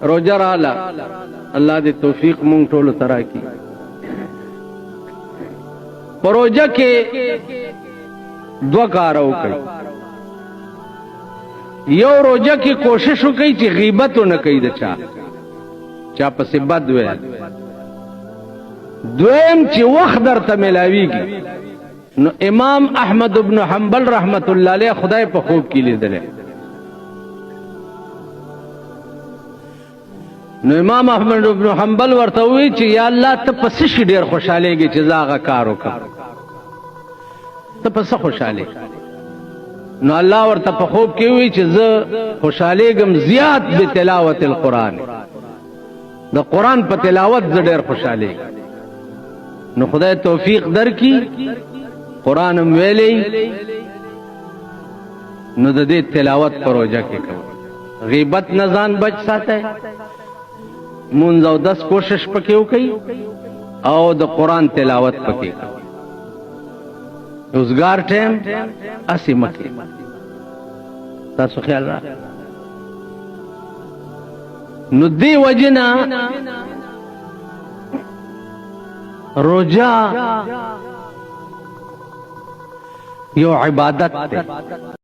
روجه راله الله دې توفیق مونږ ټول ترا کی پروژه کې دو کار وکړي یو روجه کې کوشش وکړي چې غیبت نه کوي د چا پسې بد وي دویم چې وخت درته ملاويږي نو امام احمد ابن حنبل رحمت الله علیه خدای په خوب کې لیدل نو امام احمد ابن حنبل ورته وی چې یا الله ته پس شي ډیر خوشالهږي چې زاغه کار وکړ ته پس خوشاله نو الله ورته په خوب کې وی چې زه خوشالهږم زیات به تلاوت القرآن د قرآن په تلاوت زه ډیر خوشاله نو خدای توفیق درکې قرآن ویلې نو د دې تلاوت پروژه کې کوي غیبت نه ځان بچ ساته مونږ او 10 کوشش پکې وکي او د قرآن تلاوت پکې روزګار ټیم اسی مکه تاسو خیال را نو دی وجنا روجا یو عبادت ته